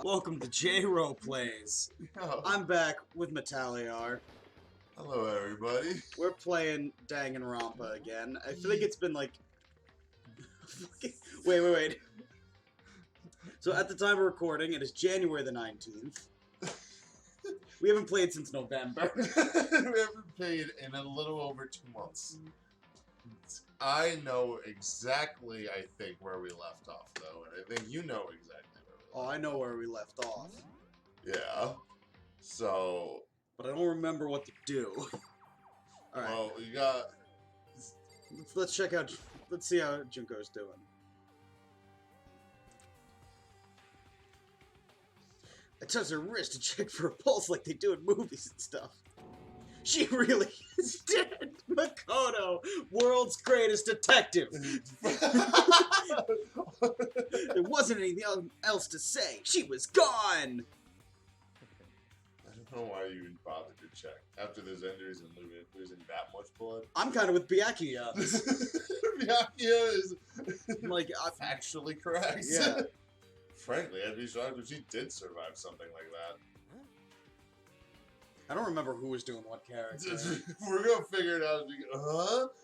Welcome to Jro Plays. Yo. I'm back with Mettaliar. Hello, everybody. We're playing Danganronpa again. I think it's been like... wait. So at the time of recording, it is January the 19th. We haven't played since November. We haven't played in a little over 2 months. I know exactly, I think, where we left off, though, and I think you know exactly where we left off. Oh, I know where we left off. Yeah. So... But I don't remember what to do. Alright. Well, we got... Let's check out... Let's see how Junko's doing. I touched her wrist to check for a pulse like they do in movies and stuff. She really is dead! Makoto, world's greatest detective! There wasn't anything else to say. She was gone! I don't know why you even bothered to check. After those injuries and losing that much blood. I'm kind of with Byakuya. Byakuya is like, actually correct. Yeah. Frankly, I'd be shocked if she did survive something like that. I don't remember who was doing what character. We're gonna figure it out.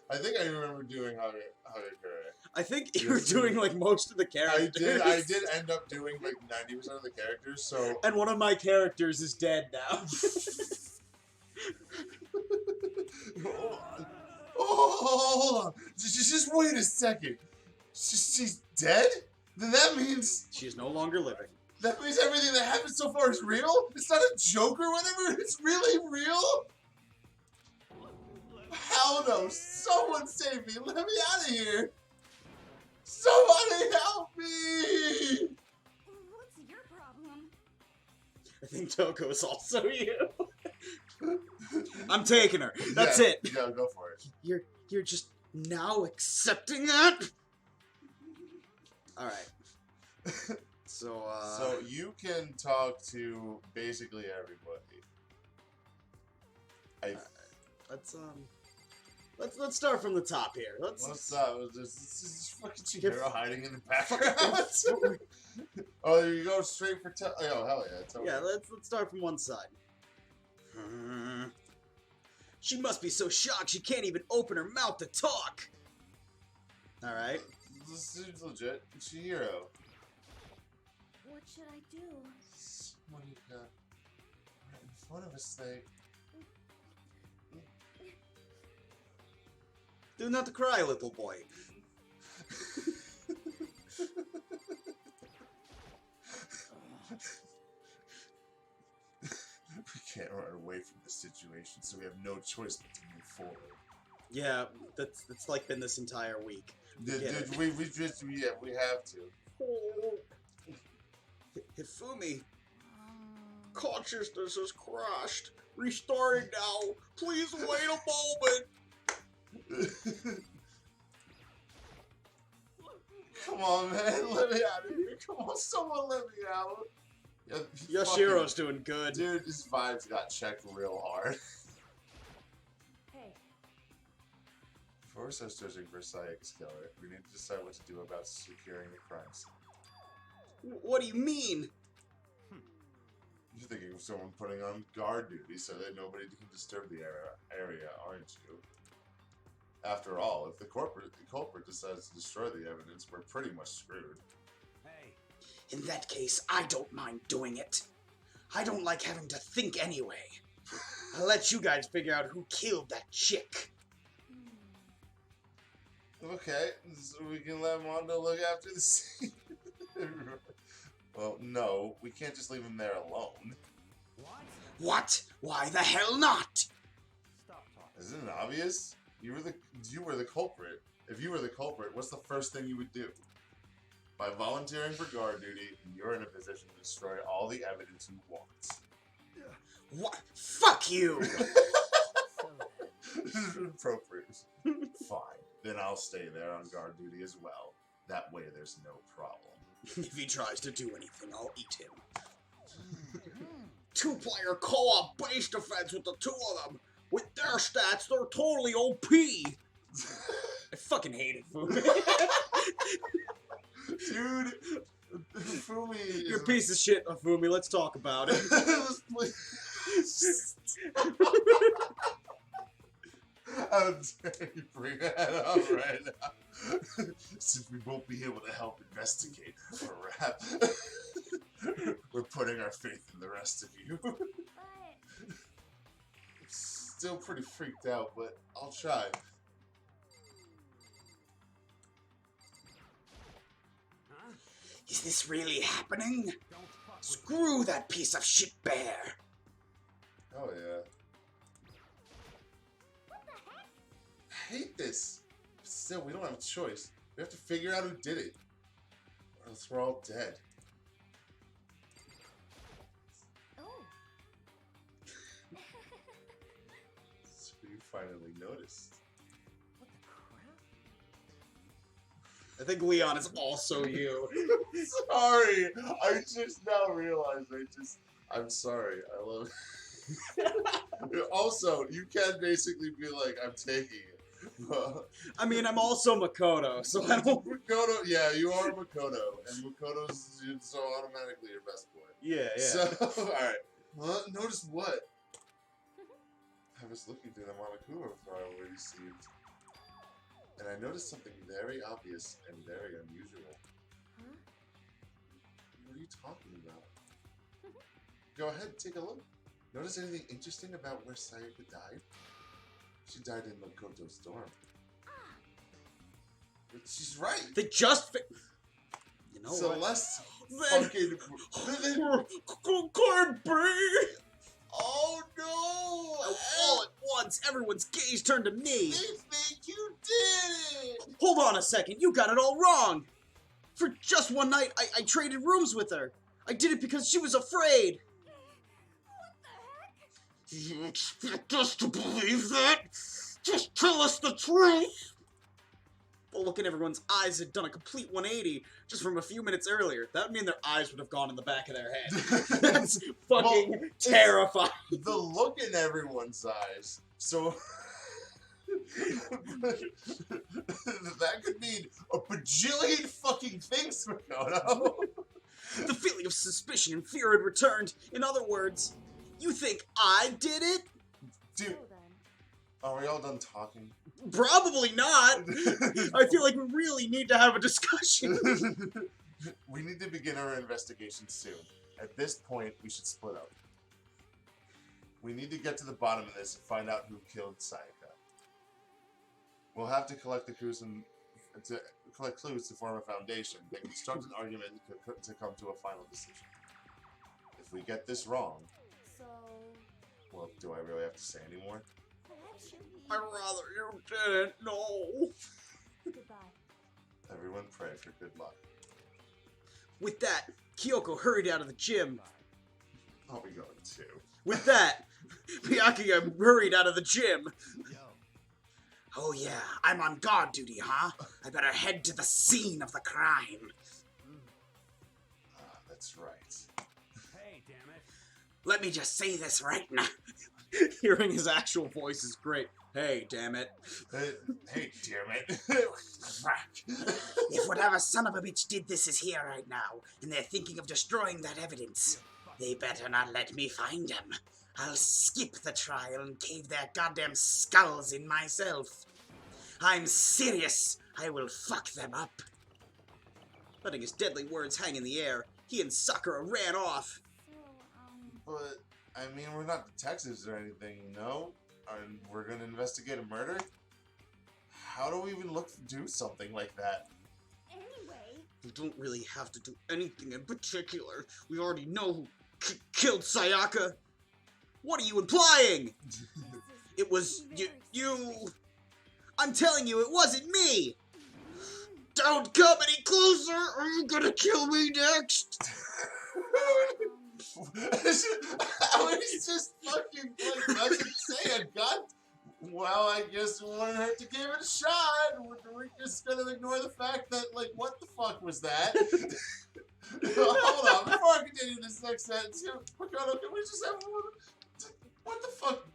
I think I remember doing Hagakure. I think you were doing like most of the characters. I did end up doing like 90% of the characters, so... And one of my characters is dead now. Hold on. Just wait a second. She's dead? Then that means... She is no longer living. That means everything that happened so far is real? It's not a joke or whatever? It's really real? Hell no. Someone save me. Let me out of here. Somebody help me. What's your problem? I think Toko is also you. I'm taking her. That's it. Yeah, go for it. You're just now accepting that? Alright. So you can talk to basically everybody. Let's start from the top here. Let's stop. This is fucking Chihiro hiding in the background. Oh, you go straight for oh hell yeah. Yeah, let's start from one side. She must be so shocked she can't even open her mouth to talk. All right. This seems legit. Chihiro. What should I do? What do you got? Right in front of us, thing. Do not to cry, little boy. We can't run away from this situation, so we have no choice but to move forward. Yeah, that's like been this entire week. We have to. Hifumi, consciousness is crushed. Restarting now. Please wait a moment. Come on, man. Let me out of here. Come on, someone let me out. Yashiro's doing good. Dude, his vibes got checked real hard. Hey. Before we start searching for Sayaka's killer, we need to decide what to do about securing the crime scene. What do you mean? You're thinking of someone putting on guard duty so that nobody can disturb the area, aren't you? After all, if the culprit decides to destroy the evidence, we're pretty much screwed. Hey. In that case, I don't mind doing it. I don't like having to think anyway. I'll let you guys figure out who killed that chick. Okay, so we can let Mondo look after the scene. Well, no, we can't just leave him there alone. What? Why the hell not? Stop talking. Isn't it obvious? You were the culprit. If you were the culprit, what's the first thing you would do? By volunteering for guard duty, you're in a position to destroy all the evidence you want. What? Fuck you! This is appropriate. Fine. Then I'll stay there on guard duty as well. That way there's no problem. If he tries to do anything, I'll eat him. 2-player co-op base defense with the two of them. With their stats, they're totally OP. I fucking hate it, Fume. Dude, Fumi is... You're a piece of shit, Afumi. Let's talk about it. How dare you bring that up right now? Since we won't be able to help investigate for rap, we're putting our faith in the rest of you. But Still pretty freaked out, but I'll try. Is this really happening? Screw that piece of shit bear. Oh yeah. what the heck? I hate this. But still, we don't have a choice. We have to figure out who did it. Or else we're all dead. Oh. So you finally noticed. What the crap? I think Leon is also you. Sorry! I just now realized I'm sorry. I love it. Also, you can basically be like, I'm taking it. I mean, I'm also Makoto, so I don't... Makoto, yeah, you are Makoto, and Makoto's so automatically your best boy. Yeah, yeah. So, alright. Well, notice what? I was looking through the Monokuma before I already received. And I noticed something very obvious and very unusual. Huh? What are you talking about? Go ahead, take a look. Notice anything interesting about where Sayaka died? She died in Makoto's dorm. But she's right. They just You know what? Celeste Then- fucking... Could be! Oh no! All at once, everyone's gaze turned to me. They think you did it! Hold on a second, you got it all wrong. For just one night, I traded rooms with her. I did it because she was afraid. What the heck? You expect us to believe that? Just tell us the truth! Well, look at everyone's eyes had done a complete 180 just from a few minutes earlier. That would mean their eyes would have gone in the back of their head. That's fucking Well, terrifying. The look in everyone's eyes. So... that could mean a bajillion fucking things, Makoto. The feeling of suspicion and fear had returned. In other words, you think I did it? Dude, So then. are we all done talking? Probably not. I feel like we really need to have a discussion. We need to begin our investigation soon. At this point, we should split up. We need to get to the bottom of this and find out who killed Sayaka. We'll have to collect the clues to form a foundation, then construct an argument to come to a final decision. If we get this wrong, So. well, do I really have to say any more? Actually. I'd rather you didn't know. Goodbye. Everyone pray for good luck. With that, Kyoko hurried out of the gym. I'll be going too. With that, Byakuya hurried out of the gym. Oh yeah, I'm on guard duty, huh? I better head to the scene of the crime. Ah, that's right. Hey, damn it. Let me just say this right now. Hearing his actual voice is great. Hey, damn it. Hey, damn it. If whatever son of a bitch did this is here right now, and they're thinking of destroying that evidence, they better not let me find them. I'll skip the trial and cave their goddamn skulls in myself. I'm serious. I will fuck them up. Letting his deadly words hang in the air, he and Sakura ran off. So, But, I mean, we're not detectives or anything, no? And we're gonna investigate a murder? How do we even do something like that? anyway. We don't really have to do anything in particular. We already know who killed Sayaka. What are you implying? This is It was very you. I'm telling you, it wasn't me. Don't come any closer, or you're gonna kill me next. I was just fucking like fucking saying, God. Well, I guess we wouldn't hurt to give it a shot. We're just gonna ignore the fact that, like, what the fuck was that? Hold on, before I continue this next sentence, Makoto, can we just have one? What the fuck?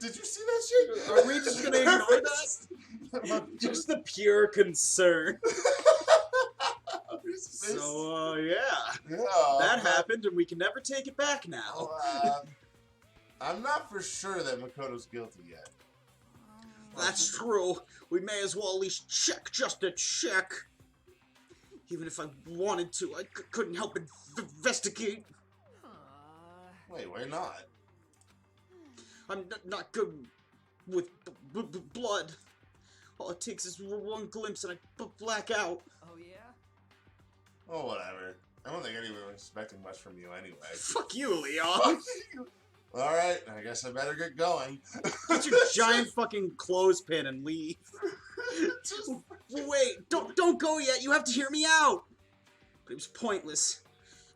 Did you see that shit? Are we just gonna ignore that? Just the pure concern. It's So, yeah. Yeah. That happened, and we can never take it back now. I'm not for sure that Makoto's guilty yet. That's true. We may as well at least check just to check. Even if I wanted to, I couldn't help but investigate. Wait, why not? I'm not good with blood. All it takes is one glimpse and I black out. Oh yeah? Oh, whatever. I don't think anyone was expecting much from you anyway. Fuck you, Leon. Fuck you. Alright, I guess I better get going. Get your giant fucking clothespin and leave. Wait, don't go yet. You have to hear me out. But it was pointless.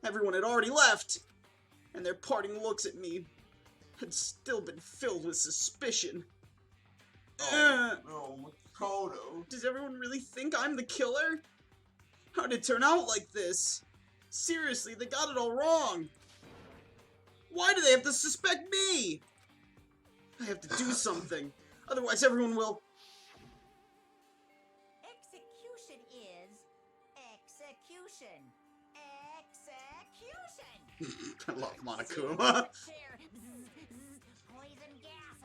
Everyone had already left, and their parting looks at me had still been filled with suspicion. Oh, no, Makoto. Does everyone really think I'm the killer? How did it turn out like this? Seriously, they got it all wrong. Why do they have to suspect me? I have to do something. Otherwise everyone will... Execution is execution. Execution. I love Monokuma. Chair. Poison gas.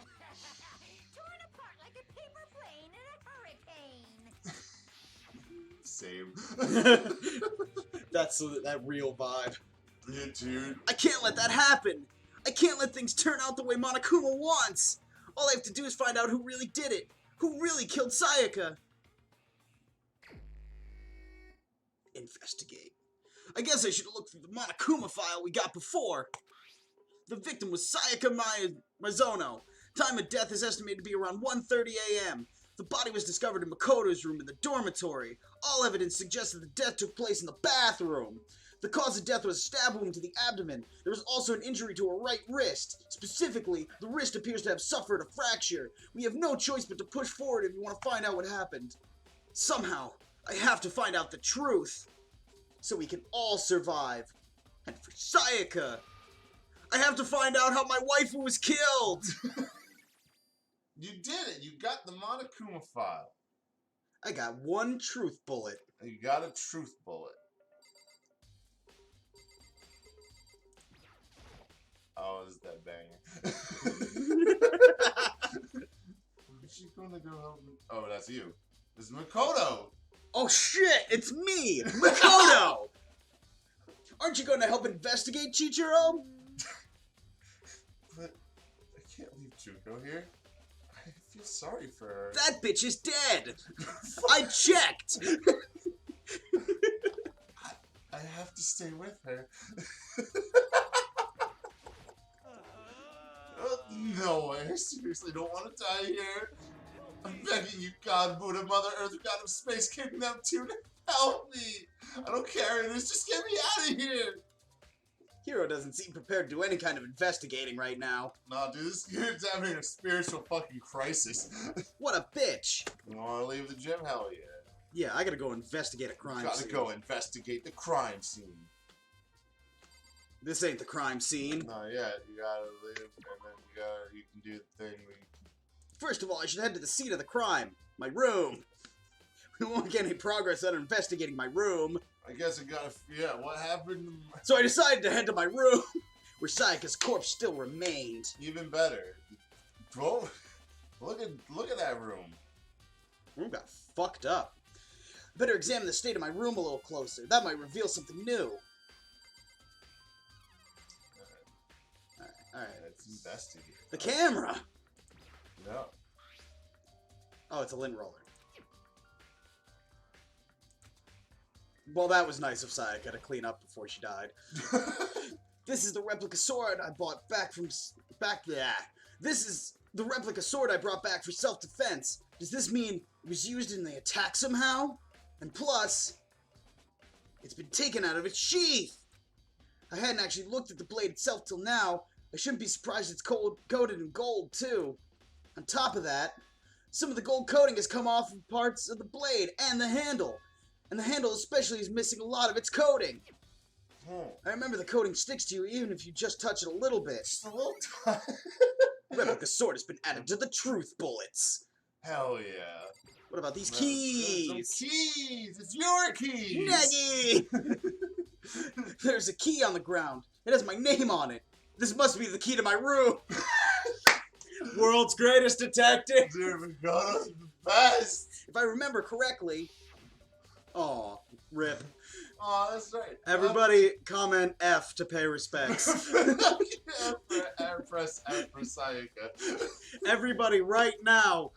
Torn apart like a paper plane in a hurricane. Same. That's that real vibe. Yeah, dude. I can't let that happen. I can't let things turn out the way Monokuma wants. All I have to do is find out who really did it. Who really killed Sayaka. Investigate. I guess I should look through the Monokuma file we got before. The victim was Sayaka Mizono. Time of death is estimated to be around 1:30 a.m. The body was discovered in Makoto's room in the dormitory. All evidence suggests that the death took place in the bathroom. The cause of death was a stab wound to the abdomen. There was also an injury to her right wrist. Specifically, the wrist appears to have suffered a fracture. We have no choice but to push forward if we want to find out what happened. Somehow, I have to find out the truth. So we can all survive. And for Sayaka, I have to find out how my waifu was killed. You did it. You got the Monokuma file. I got one truth bullet. You got a truth bullet. Oh, this is that banger. Is she gonna go help me? Oh, that's you. This is Makoto. Oh shit, it's me, Makoto! Aren't you going to help investigate, Jro? But I can't leave Juko here. I feel sorry for her. That bitch is dead! I checked! I have to stay with her. No way, I seriously don't want to die here. I'm begging you, God, Buddha, Mother Earth, God of Space, King Neptune, help me! I don't care, just get me out of here! Hero doesn't seem prepared to do any kind of investigating right now. Nah, dude, this kid's having a spiritual fucking crisis. What a bitch! You wanna leave the gym? Hell yeah. Yeah, I gotta go investigate a crime Gotta scene. go investigate the crime scene. This ain't the crime scene. Not yet. You gotta leave, and then you can do the thing where you... First of all, I should head to the scene of the crime. My room. We won't get any progress on investigating my room. I guess I gotta... Yeah, what happened? So I decided to head to my room, where Sayaka's corpse still remained. Even better. Bro, look at that room. Room got fucked up. I better examine the state of my room a little closer. That might reveal something new. Alright. Let's investigate. The camera! No. Oh, it's a lint roller. Well, that was nice of Sayaka to clean up before she died. This is the replica sword I bought back from... This is the replica sword I brought back for self-defense. Does this mean it was used in the attack somehow? And plus, it's been taken out of its sheath! I hadn't actually looked at the blade itself till now. I shouldn't be surprised it's coated in gold, too. On top of that, some of the gold coating has come off of parts of the blade and the handle. And the handle especially is missing a lot of its coating. I remember the coating sticks to you even if you just touch it a little bit. Just a little time. Replica sword has been added to the truth bullets. Hell yeah. What about these Some keys? keys! It's your keys! Naggy! There's a key on the ground. It has my name on it. This must be the key to my room. World's greatest detective. Dude, McConnell's the best! If I remember correctly. Aw, rip. Oh, that's right. Everybody comment F to pay respects. Press F for Sayaka. Everybody right now,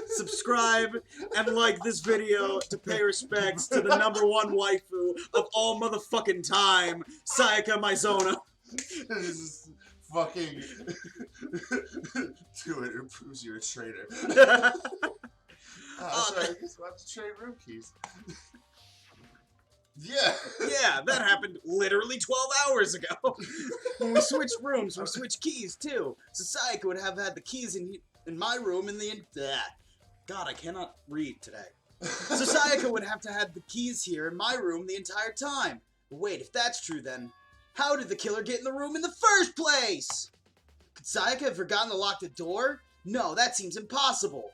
subscribe and like this video to pay respects to the #1 waifu of all motherfucking time, Sayaka Maizona. This is fucking... Do it, it proves you're a traitor. Sorry, I just want to trade room keys. Yeah. Yeah, that happened literally 12 hours ago. When we switched rooms, we switched keys too. So Sayaka would have had the keys in my room in the... God, I cannot read today. So Sayaka would have to have the keys here in my room the entire time. But wait, if that's true then, how did the killer get in the room in the first place? Could Sayaka have forgotten to lock the door? No, that seems impossible.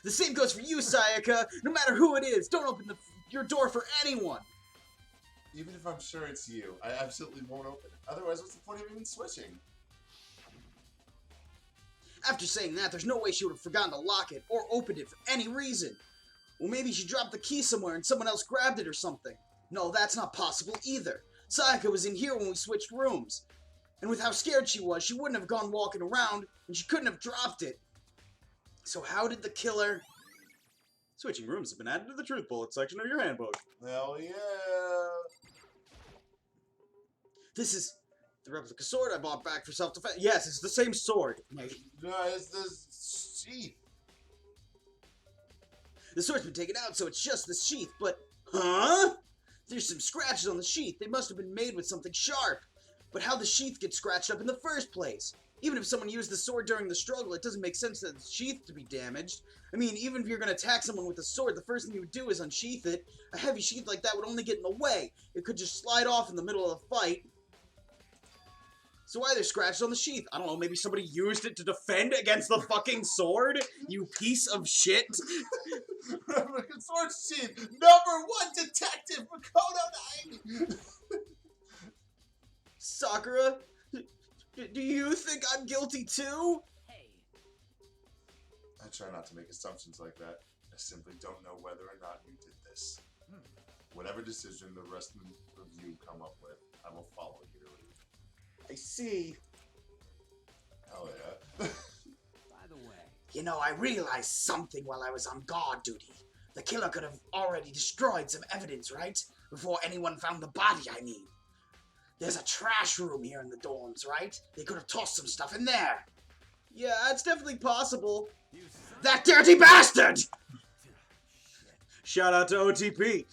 The same goes for you, Sayaka. No matter who it is, don't open your door for anyone. Even if I'm sure it's you, I absolutely won't open it. Otherwise, what's the point of even switching? After saying that, there's no way she would have forgotten to lock it or opened it for any reason. Well, maybe she dropped the key somewhere and someone else grabbed it or something. No, that's not possible either. Sayaka was in here when we switched rooms. And with how scared she was, she wouldn't have gone walking around, and she couldn't have dropped it. So how did the killer... Switching rooms have been added to the truth bullet section of your handbook. Hell yeah! This is the replica sword I bought back for self-defense. Yes, it's the same sword. No, it's this sheath. The sword's been taken out, so it's just the sheath, but... Huh? There's some scratches on the sheath. They must have been made with something sharp. But how'd the sheath get scratched up in the first place? Even if someone used the sword during the struggle, it doesn't make sense for the sheath to be damaged. I mean, even if you're going to attack someone with a sword, the first thing you would do is unsheath it. A heavy sheath like that would only get in the way. It could just slide off in the middle of the fight. So why are there scratches on the sheath? I don't know, maybe somebody used it to defend against the fucking sword? You piece of shit. Replica sword sheath, #1 detective, Makoto 9! Sakura, do you think I'm guilty too? I try not to make assumptions like that. I simply don't know whether or not you did this. Whatever decision the rest of you come up with, I will follow your lead. I see. Hell yeah. By the way, You know, I realized something while I was on guard duty. The killer could have already destroyed some evidence, right? Before anyone found the body, I mean. There's a trash room here in the dorms, right? They could have tossed some stuff in there. Yeah, it's definitely possible. That dirty bastard! Shout out to OTP.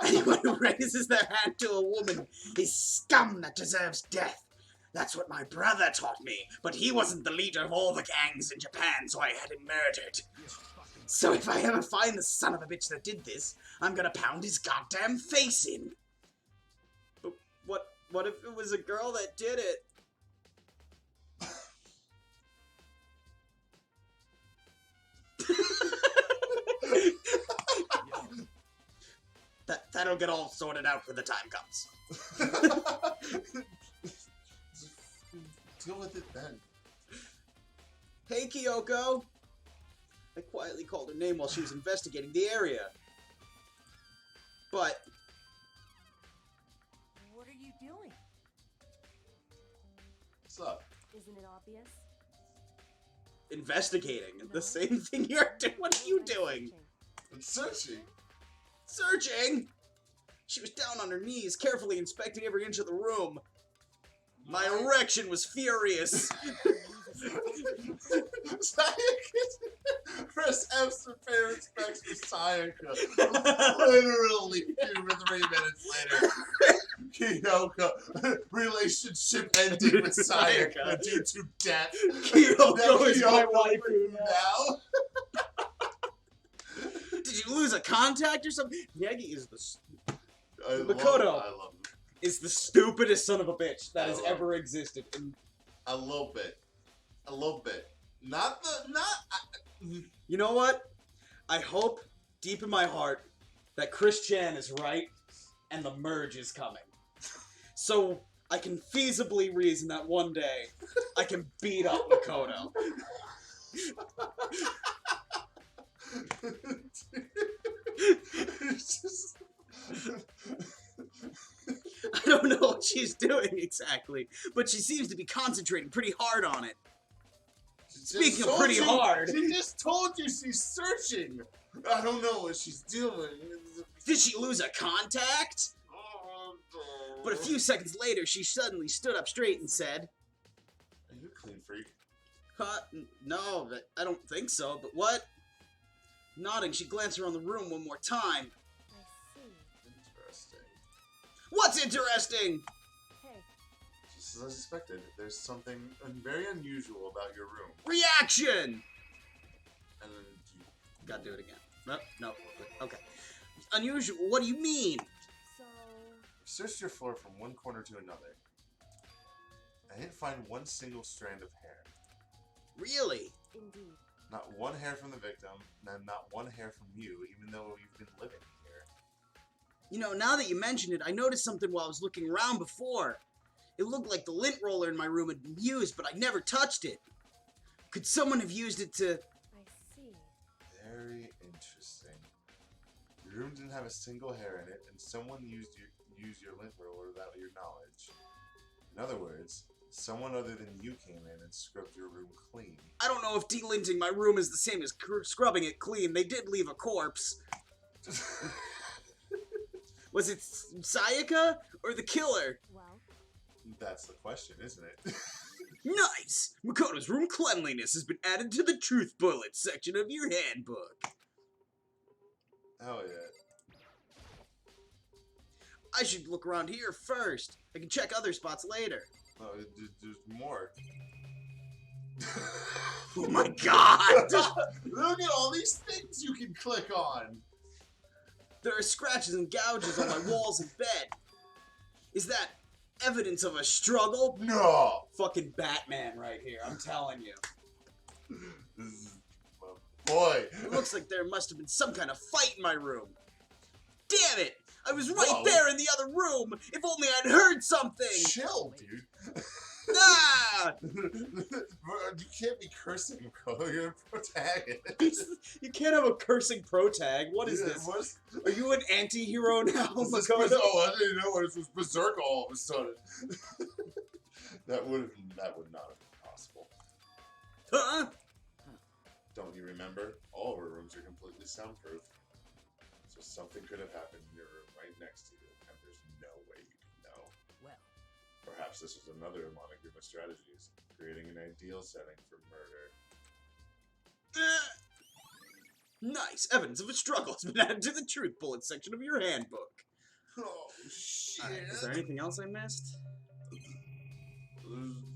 Anyone who raises their hand to a woman is scum that deserves death. That's what my brother taught me, but he wasn't the leader of all the gangs in Japan, so I had him murdered. So if I ever find the son of a bitch that did this, I'm gonna pound his goddamn face in. But what if it was a girl that did it? That'll get all sorted out when the time comes. Deal with it then. Hey, Kyoko. I quietly called her name while she was investigating the area. But... what are you doing? What's up? Isn't it obvious? investigating. The same thing you're doing. What are you doing? It's searching. Searching? She was down on her knees, carefully inspecting every inch of the room. My erection was furious. Press F for favorite specs for Sayaka. Literally 3 minutes later. Kyoko, relationship ending with Sayaka due to death. Kyoko is my wife now. Did you lose a contact or something? Yagi is the... Makoto I love him. Is the stupidest son of a bitch that has ever existed. A little bit. A little bit. Not. You know what? I hope, deep in my heart, that Chris Chan is right and the merge is coming. So I can feasibly reason that one day I can beat up Makoto. I don't know what she's doing exactly, but she seems to be concentrating pretty hard on it. Speaking of pretty hard... She just told you she's searching! I don't know what she's doing. Did she lose a contact? But a few seconds later, she suddenly stood up straight and said... Are you a clean freak? No, I don't think so, but what? Nodding, she glanced around the room one more time. I see. Interesting. What's interesting? Hey, Just as I suspected, there's something very unusual about your room. Reaction! And then you... Gotta do it again. No, okay. Unusual, what do you mean? so... searched your floor from one corner to another. I didn't find one single strand of hair. Really? Indeed. Not one hair from the victim, and not one hair from you, even though you've been living here. You know, now that you mention it, I noticed something while I was looking around before. It looked like the lint roller in my room had been used, but I never touched it. Could someone have used it to... I see. Very interesting. Your room didn't have a single hair in it, and someone used your lint roller without your knowledge. In other words, someone other than you came in and scrubbed your room clean. I don't know if delinting my room is the same as scrubbing it clean. They did leave a corpse. Was it Sayaka or the killer? Well, That's the question, isn't it? Nice! Makoto's room cleanliness has been added to the truth bullet section of your handbook. Hell yeah. I should look around here first. I can check other spots later. Oh, there's more. Oh my god! Look at all these things you can click on! There are scratches and gouges on my walls and bed. Is that evidence of a struggle? No! Fucking Batman right here, I'm telling you. This is my boy. It looks like there must have been some kind of fight in my room. Damn it! I was right Whoa. there in the other room! If only I'd heard something! Chill, dude. Ah! You can't be cursing, bro. You're a protagonist. You can't have a cursing pro tag. What is this? What's, Are you an anti-hero now, this is Makoto? oh, I didn't know it was Berserk all of a sudden. that would not have been possible. Huh? Don't you remember? All of our rooms are completely soundproof. So something could have happened in your room right next to you, and there's no way you can know. Well, Perhaps this was another among a group of strategies, creating an ideal setting for murder. Nice. Evidence of a struggle has been added to the truth bullet section of your handbook. Oh, shit. Is there anything else I missed?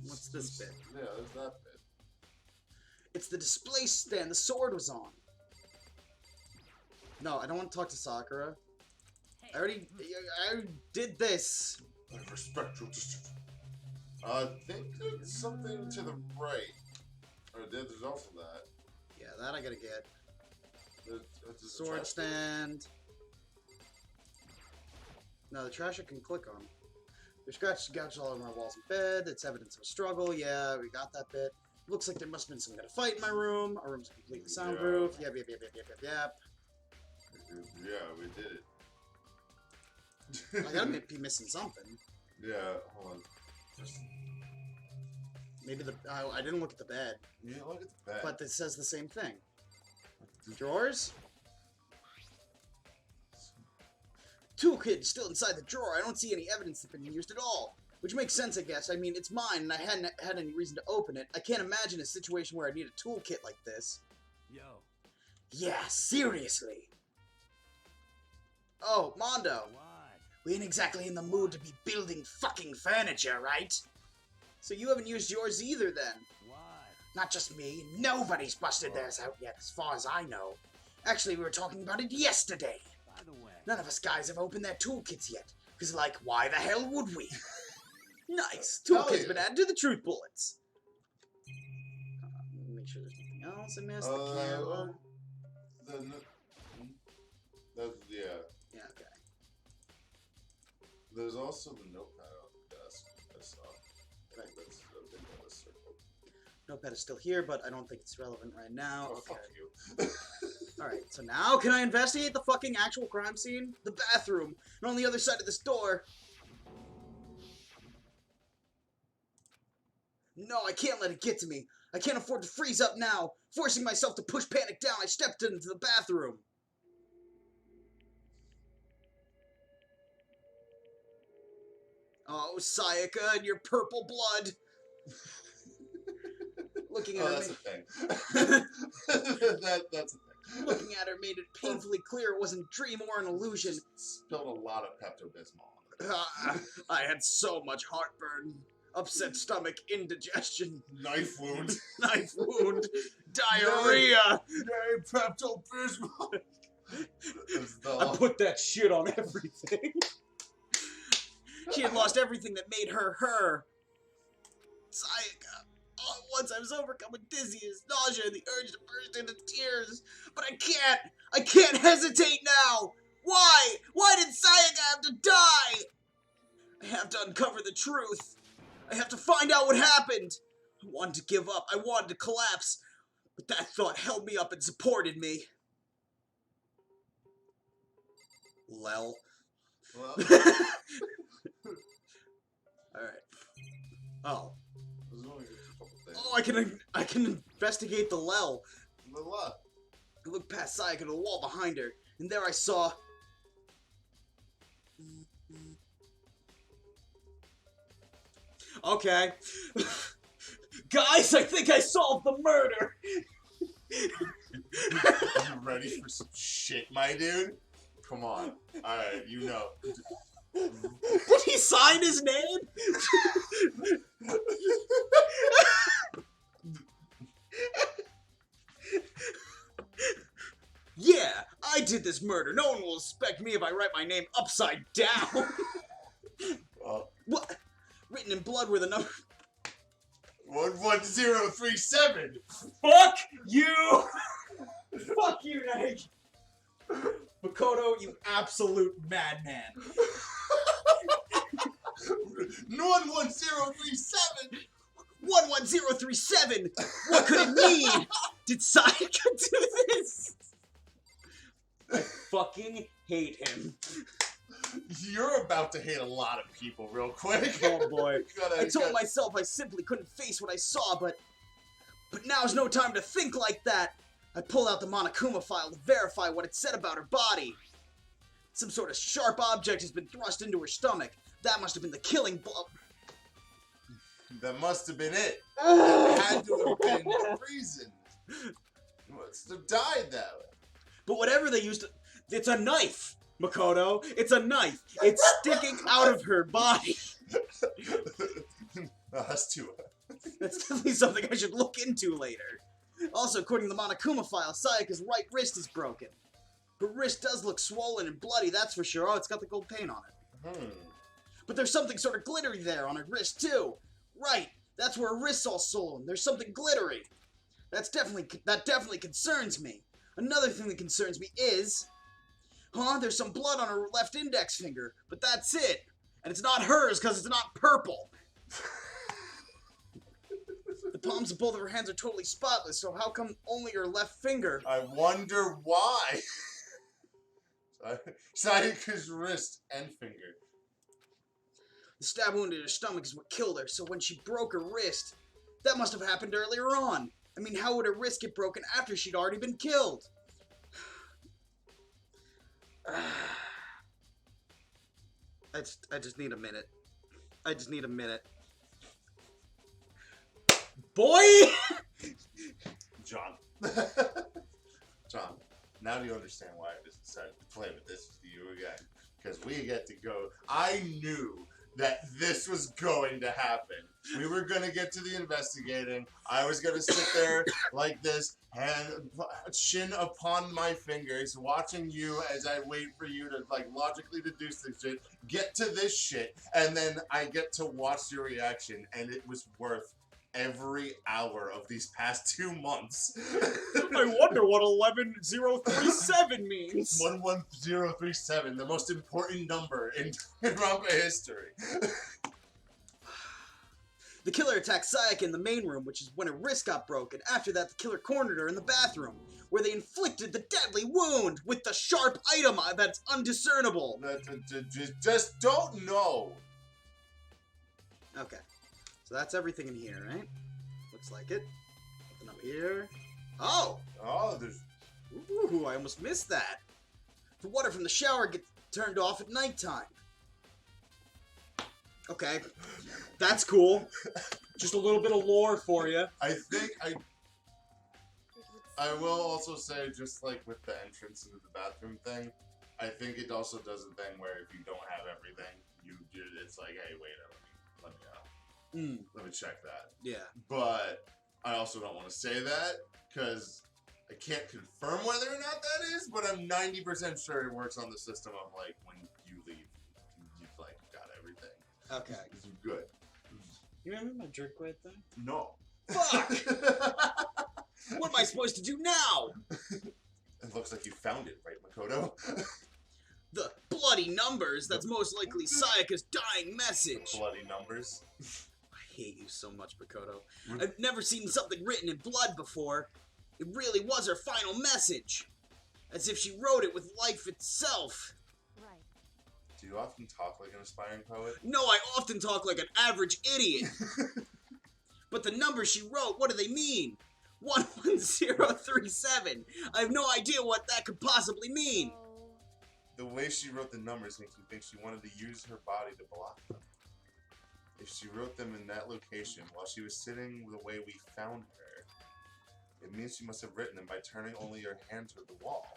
What's this bit? Yeah, there's that bit. It's the display stand the sword was on. No, I don't want to talk to Sakura. I already did this. I respect your decision. I think there's something to the right. Or there's also that. Yeah, that I gotta get. There's a Sword trash stand. No, the trash I can click on. There's scratches and gouges all over my walls and bed. It's evidence of a struggle. Yeah, we got that bit. Looks like there must have been some kind of fight in my room. Our room's completely soundproof. Yep. Yeah, we did it. I gotta be missing something. Yeah, hold on. Maybe I didn't look at the bed, Yeah, look at the bed. but it says the same thing. Drawers? Toolkit is still inside the drawer. I don't see any evidence that's been used at all. Which makes sense, I guess. I mean, it's mine, and I hadn't had any reason to open it. I can't imagine a situation where I need a toolkit like this. yo, Yeah, seriously. Oh, Mondo. what? We ain't exactly in the mood to be building fucking furniture, right? So you haven't used yours either, then? What? Not just me. Nobody's busted theirs out yet, as far as I know. Actually, we were talking about it yesterday. By the way, None of us guys have opened their toolkits yet. Because, like, why the hell would we? Nice. Hell Toolkit's yeah. been added to the truth bullets. make sure there's nothing else I missed. Oh, The camera. Yeah. Yeah, okay. There's also the notepad on the desk. I saw. Right. That's a big one, a circle. Notepad is still here, but I don't think it's relevant right now. Oh, Okay. fuck you. Alright, so now can I investigate the fucking actual crime scene? The bathroom. And on the other side of this door. No, I can't let it get to me. I can't afford to freeze up now. Forcing myself to push panic down, I stepped into the bathroom. Oh, Sayaka and your purple blood. Looking at her. That's a thing. That's a thing. Looking at her made it painfully clear it wasn't a dream or an illusion. Spilled a lot of Pepto-Bismol on it. I had so much heartburn, upset stomach, indigestion, Knife wound. knife wound, diarrhea. Yay, Pepto-Bismol. I put that shit on everything. She had lost everything that made her her. Sayaka. All at once I was overcome with dizziness, nausea, and the urge to burst into tears. But I can't hesitate now! Why? Why did Sayaka have to die? I have to uncover the truth. I have to find out what happened. I wanted to give up, I wanted to collapse, but that thought held me up and supported me. Lel. Well, Alright. Oh. there's only a couple things. Oh, I can investigate the Lel. The left. I looked past Sayaka to the wall behind her, and there I saw... Okay. Guys, I think I solved the murder! You ready for some shit, my dude? Come on. Alright, you know. Did he sign his name? Yeah, I did this murder. No one will suspect me if I write my name upside down. What? Written in blood with a number. 11037. Fuck you! Fuck you, Nate! Makoto, you absolute madman. 11037. 11037! What could it mean? Did Sayaka do this? I fucking hate him. You're about to hate a lot of people real quick. Oh boy. I told myself I simply couldn't face what I saw, but now's no time to think like that. I pulled out the Monokuma file to verify what it said about her body. Some sort of sharp object has been thrust into her stomach. That must have been the killing blow. That must have been it. It had to have been the reason. Must have died that way. But whatever they used, it's a knife, Makoto. It's a knife. It's sticking out of her body. That's too. That's definitely something I should look into later. Also, according to the Monokuma file, Sayaka's right wrist is broken. Her wrist does look swollen and bloody, that's for sure. Oh, it's got the gold paint on it. But there's something sort of glittery there on her wrist, too. Right, that's where her wrist's all swollen. There's something glittery. That definitely concerns me. Another thing that concerns me is... there's some blood on her left index finger, but that's it. And it's not hers, because it's not purple. The palms of both of her hands are totally spotless, so how come only her left finger? I wonder why. Sayaka's wrist and finger. The stab wound in her stomach is what killed her, so when she broke her wrist, that must have happened earlier on. I mean, how would her wrist get broken after she'd already been killed? I just need a minute. I just need a minute. Boy! John. John, now do you understand why I just decided to play with this with you again? Because we get to go. I knew that this was going to happen. We were going to get to the investigating. I was going to sit there like this, hand chin upon my fingers, watching you as I wait for you to like logically deduce this shit, get to this shit, and then I get to watch your reaction, and it was worth every hour of these past 2 months. I wonder what 11037 means. 11037, the most important number in Danganronpa history. The killer attacked Sayaka in the main room, which is when her wrist got broken. After that, the killer cornered her in the bathroom, where they inflicted the deadly wound with the sharp item that's undiscernible. Just don't know. Okay, so that's everything in here, right? Looks like it. Nothing up here. Oh! Oh, there's... Ooh, I almost missed that. The water from the shower gets turned off at nighttime. Okay, that's cool. Just a little bit of lore for you. I think I will also say, just like with the entrance into the bathroom thing, I think it also does a thing where if you don't have everything, it's like, hey, wait, let me check that. Yeah. But I also don't want to say that because I can't confirm whether or not that is, but I'm 90% sure it works on the system of like when you leave, you've like got everything. Okay. It's good. You remember my jerk quit thing? No. Fuck! What am I supposed to do now? It looks like you found it, right, Makoto? The bloody numbers, that's most likely Sayaka's dying message. Bloody numbers. I hate you so much, Makoto. I've never seen something written in blood before. It really was her final message. As if she wrote it with life itself. Right. Do you often talk like an aspiring poet? No, I often talk like an average idiot. But the numbers she wrote, what do they mean? 11037. I have no idea what that could possibly mean. The way she wrote the numbers makes me think she wanted to use her body to block them. If she wrote them in that location while she was sitting the way we found her, it means she must have written them by turning only her hand toward the wall.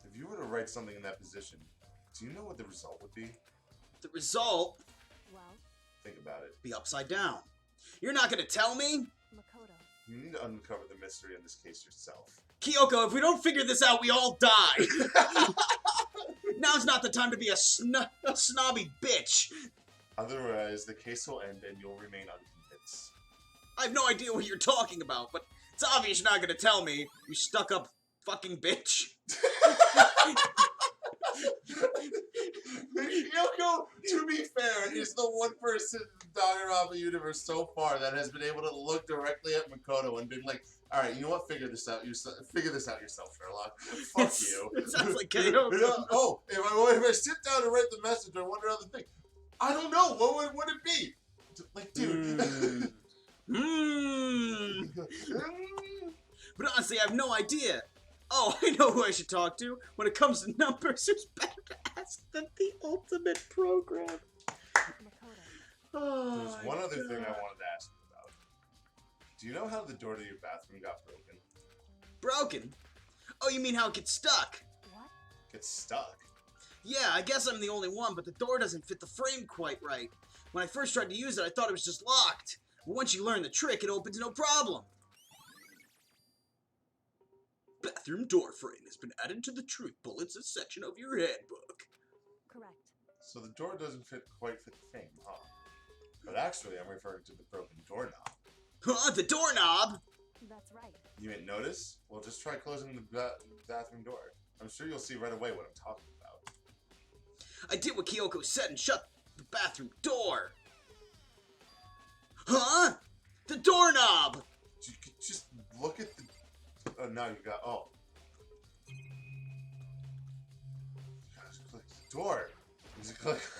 If you were to write something in that position, do you know what the result would be? The result? Well, Think about it. Be upside down. You're not gonna tell me? Makoto. You need to uncover the mystery in this case yourself. Kyoko, if we don't figure this out, we all die. Now's not the time to be a snobby bitch. Otherwise, the case will end and you'll remain unconvinced. I have no idea what you're talking about, but it's obvious you're not gonna tell me, you stuck-up fucking bitch. Kyoko, to be fair, is the one person in the Danganronpa universe so far that has been able to look directly at Makoto and been like, alright, you know what, figure this out yourself, Sherlock. Fuck you. It sounds like Kyoko. Oh, if I sit down and write the message or wonder other thing, I don't know, what would it be? Like, dude. But honestly, I have no idea. Oh, I know who I should talk to. When it comes to numbers, who's better to ask than the ultimate program? Makoto. Oh, There's one other thing I wanted to ask you about. Do you know how the door to your bathroom got broken? Broken? Oh, you mean how it gets stuck? What? Gets stuck. Yeah, I guess I'm the only one, but the door doesn't fit the frame quite right. When I first tried to use it, I thought it was just locked. But once you learn the trick, it opens no problem. Bathroom door frame has been added to the truth bullets section of your handbook. Correct. So the door doesn't quite fit the frame, huh? But actually, I'm referring to the broken doorknob. Huh? The doorknob? That's right. You didn't notice? Well, just try closing the bathroom door. I'm sure you'll see right away what I'm talking about. I did what Kyoko said and shut the bathroom door. Huh? The doorknob! You could just look at the... Oh, now you got... Oh. You gotta click the door.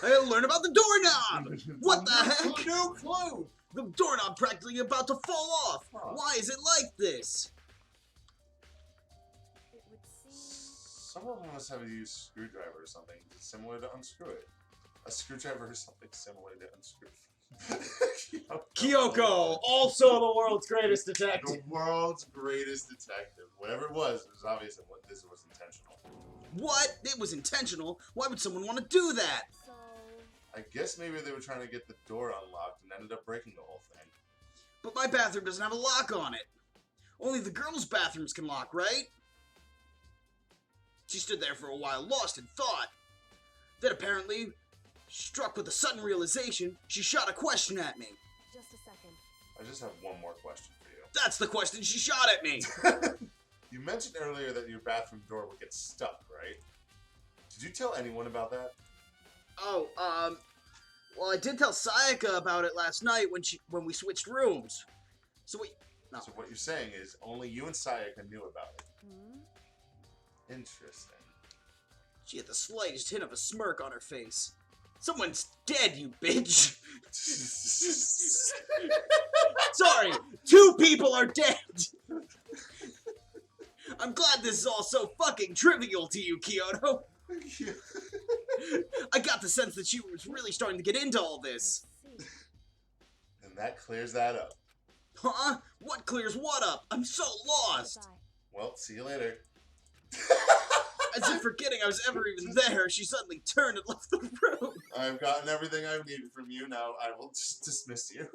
I gotta learn about the doorknob! What the heck? No clue! The doorknob practically about to fall off! Huh. Why is it like this? It would seem. Someone must have used a screwdriver or something similar to unscrew it. A screwdriver or something similar to unscrew it. Kyoko, also the world's greatest detective. The world's greatest detective. Whatever it was obvious that this was intentional. What? It was intentional? Why would someone want to do that? So. I guess maybe they were trying to get the door unlocked and ended up breaking the whole thing. But my bathroom doesn't have a lock on it. Only the girls' bathrooms can lock, right? She stood there for a while, lost in thought. Then apparently, struck with a sudden realization, she shot a question at me. Just a second. I just have one more question for you. That's the question she shot at me. You mentioned earlier that your bathroom door would get stuck, right? Did you tell anyone about that? Oh, well, I did tell Sayaka about it last night when we switched rooms. So So what you're saying is only you and Sayaka knew about it. Hmm? Interesting. She had the slightest hint of a smirk on her face. Someone's dead, you bitch. Sorry, 2 people are dead. I'm glad this is all so fucking trivial to you, Kyoto. I got the sense that she was really starting to get into all this. I see. And that clears that up. Huh? What clears what up? I'm so lost. Goodbye. Well, see you later. As if forgetting I was ever even there, she suddenly turned and left the room. I've gotten everything I've needed from you. Now I will just dismiss you.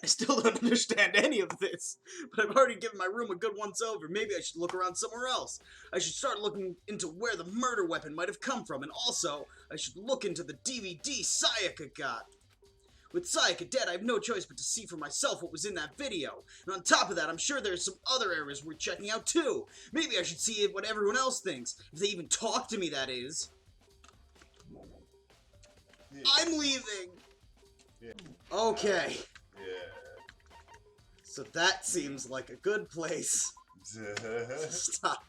I still don't understand any of this, but I've already given my room a good once over. Maybe I should look around somewhere else. I should start looking into where the murder weapon might have come from, and also, I should look into the DVD Sayaka got. With Sayaka dead, I have no choice but to see for myself what was in that video. And on top of that, I'm sure there's some other areas worth checking out too. Maybe I should see what everyone else thinks. If they even talk to me, that is. Yeah. I'm leaving! Yeah. Okay. Yeah. So that seems like a good place to stop.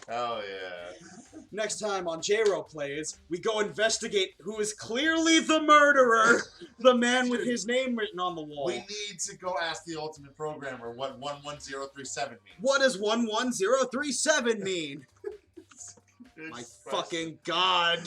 Oh yeah. Next time on Jro Plays, we go investigate who is clearly the murderer, the man with his name written on the wall. We need to go ask the ultimate programmer what 11037 means. What does 11037 mean? Good My question. fucking god.